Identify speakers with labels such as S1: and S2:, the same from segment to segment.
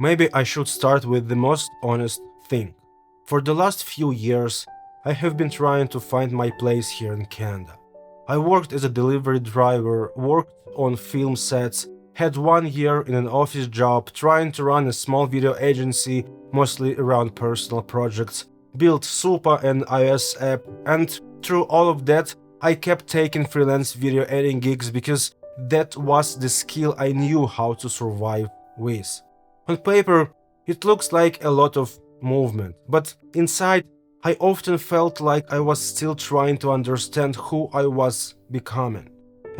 S1: Maybe I should start with the most honest thing. For the last few years, I have been trying to find my place here in Canada. I worked as a delivery driver, worked on film sets, had 1 year in an office job, trying to run a small video agency, mostly around personal projects, built Supa and iOS app, and through all of that, I kept taking freelance video editing gigs because that was the skill I knew how to survive with. On paper, it looks like a lot of movement, but inside, I often felt like I was still trying to understand who I was becoming.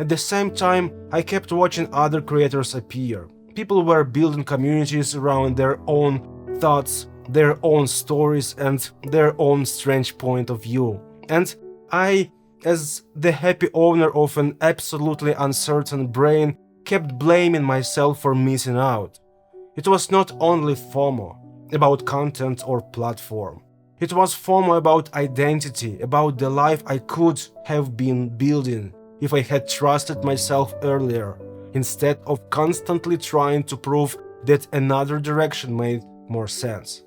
S1: At the same time, I kept watching other creators appear. People were building communities around their own thoughts, their own stories, and their own strange point of view. And I, as the happy owner of an absolutely uncertain brain, kept blaming myself for missing out. It was not only FOMO about content or platform. It was FOMO about identity, about the life I could have been building if I had trusted myself earlier, instead of constantly trying to prove that another direction made more sense.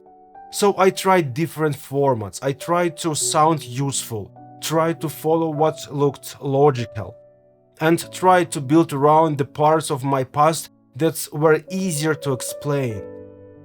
S1: So I tried different formats. I tried to sound useful, tried to follow what looked logical, and tried to build around the parts of my past that were easier to explain.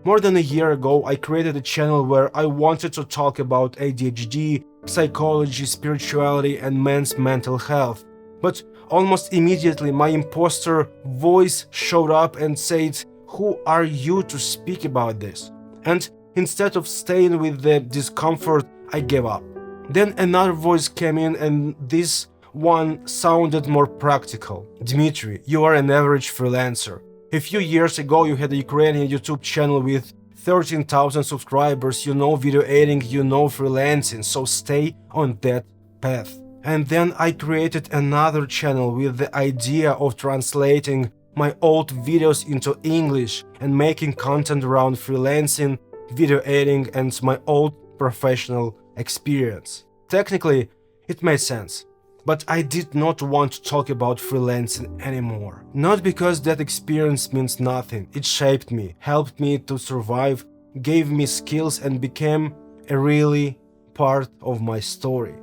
S1: More than a year ago, I created a channel where I wanted to talk about ADHD, psychology, spirituality, and men's mental health. But almost immediately, my imposter voice showed up and said, "Who are you to speak about this?" And instead of staying with the discomfort, I gave up. Then another voice came in, and this one sounded more practical. "Dmitry, you are an average freelancer. A few years ago, you had a Ukrainian YouTube channel with 13,000 subscribers, you know video editing, you know freelancing, so stay on that path." And then I created another channel with the idea of translating my old videos into English and making content around freelancing, video editing, and my old professional experience. Technically, it made sense. But I did not want to talk about freelancing anymore. Not because that experience means nothing. It shaped me, helped me to survive, gave me skills, and became a really part of my story.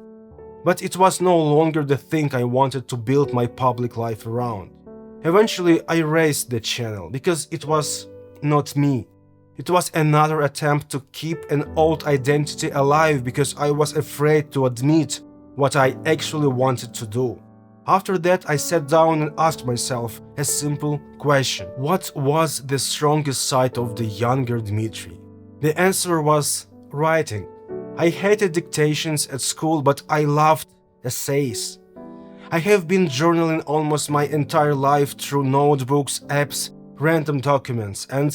S1: But it was no longer the thing I wanted to build my public life around. Eventually, I raised the channel because it was not me. It was another attempt to keep an old identity alive because I was afraid to admit what I actually wanted to do. After that, I sat down and asked myself a simple question. What was the strongest side of the younger Dmitry? The answer was writing. I hated dictations at school, but I loved essays. I have been journaling almost my entire life through notebooks, apps, random documents, and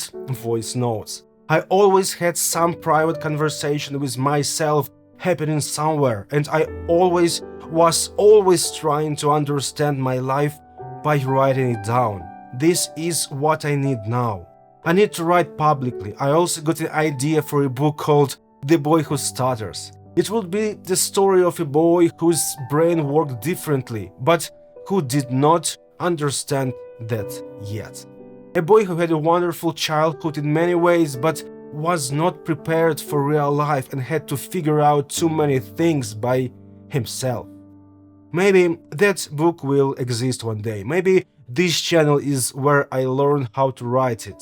S1: voice notes. I always had some private conversation with myself happening somewhere, and I was always trying to understand my life by writing it down. This is what I need now. I need to write publicly. I also got an idea for a book called The Boy Who Stutters. It would be the story of a boy whose brain worked differently, but who did not understand that yet. A boy who had a wonderful childhood in many ways, but was not prepared for real life and had to figure out too many things by himself. Maybe that book will exist one day. Maybe this channel is where I learn how to write it.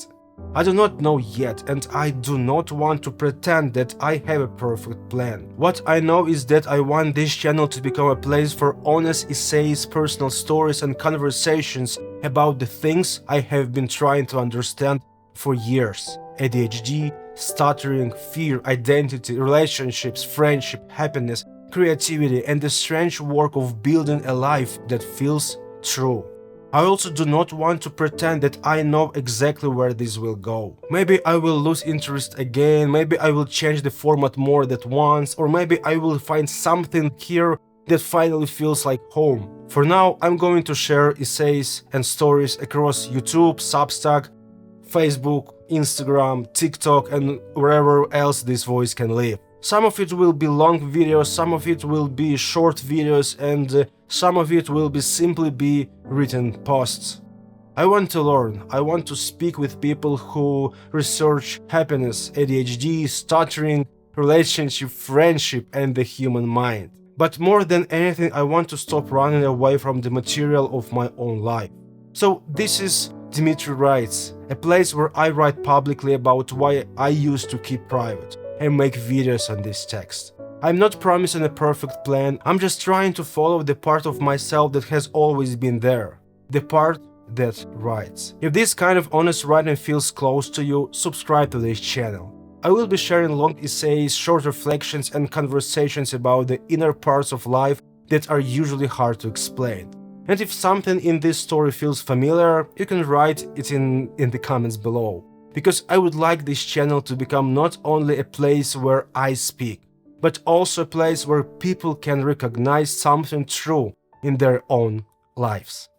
S1: I do not know yet, and I do not want to pretend that I have a perfect plan. What I know is that I want this channel to become a place for honest essays, personal stories, and conversations about the things I have been trying to understand for years. ADHD, stuttering, fear, identity, relationships, friendship, happiness, creativity, and the strange work of building a life that feels true. I also do not want to pretend that I know exactly where this will go. Maybe I will lose interest again, maybe I will change the format more than once, or maybe I will find something here that finally feels like home. For now, I'm going to share essays and stories across YouTube, Substack, Facebook, Instagram, TikTok, and wherever else this voice can live. Some of it will be long videos, some of it will be short videos, and some of it will simply be written posts. I want to learn. I want to speak with people who research happiness, ADHD, stuttering, relationship, friendship, and the human mind. But more than anything, I want to stop running away from the material of my own life. So this is Dmitry Writes, a place where I write publicly about why I used to keep private and make videos on this text. I'm not promising a perfect plan, I'm just trying to follow the part of myself that has always been there. The part that writes. If this kind of honest writing feels close to you, subscribe to this channel. I will be sharing long essays, short reflections, and conversations about the inner parts of life that are usually hard to explain. And if something in this story feels familiar, you can write it in the comments below. Because I would like this channel to become not only a place where I speak, but also a place where people can recognize something true in their own lives.